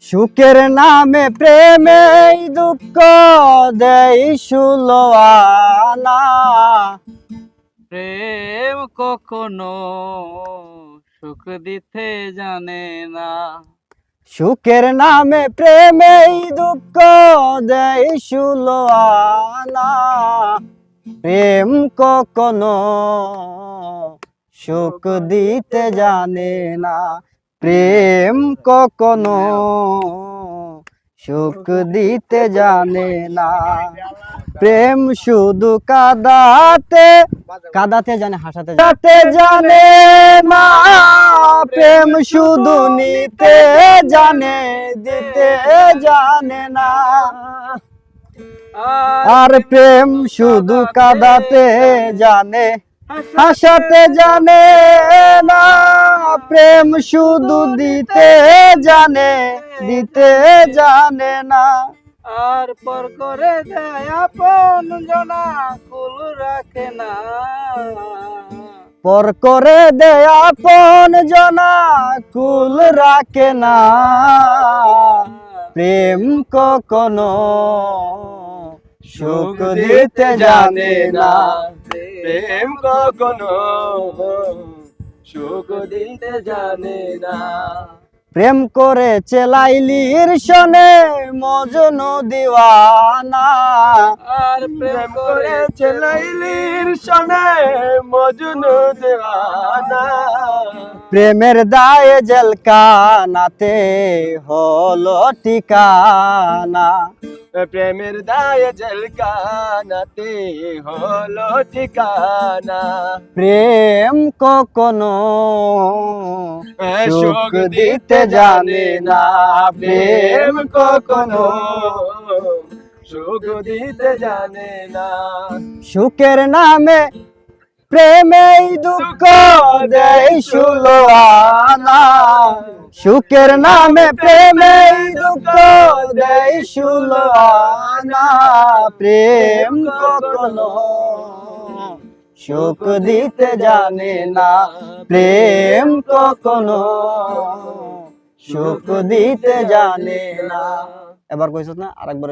সুখের নামে প্রেমে দুঃখ দেই সুলোয়ানা। প্রেম কখনো সুখ দিতে জানে না। সুখের নামে প্রেমে দুঃখ দেই সুলোয়ানা। প্রেম কখনো সুখ দিতে জানে না। প্রেম কখনো সুখ দিতে জানে না। প্রেম শুধু কাঁদাতে কাঁদাতে জানে, হাসাতে জানে না। প্রেম শুধু নিতে জানে, দিতে জানে না। আর প্রেম শুধু কাঁদাতে জানে, হাসাতে জানে না। প্রেম শুধু দিতে জানে, দিতে জানে না। আর পর করে দেয় আপন জনা কুল রাখে না। পর করে দেয় আপন জনা কুল রাখে না। প্রেম কখনো সুখ দিতে জানে না। প্রেম কখনো সুখ দিতে জানে না। প্রেম করেছে লাইলির সনে মজনু দিওয়ানা। আর প্রেম করেছে লাইলির সনে মজনু দিওয়ানা। প্রেমের দায়ে জেলখানাতে হলো ঠিকানা। প্রেমের দায়ে জেলখানাতে হলো ঠিকানা। প্রেম কখনো সুখ দিতে জানে না। প্রেম কখনো সুখ দিতে জানে না। সুখের নামে প্রেমে দুঃখ দেই সুলোয়ানা। সুখের নামে প্রেমে দুঃখ দেই সুলোয়ানা। প্রেম কখনো সুখ দিতে জানে না। প্রেম কখনো সুখ দিতে জানে না। এবার কইছ না, আরেকবার।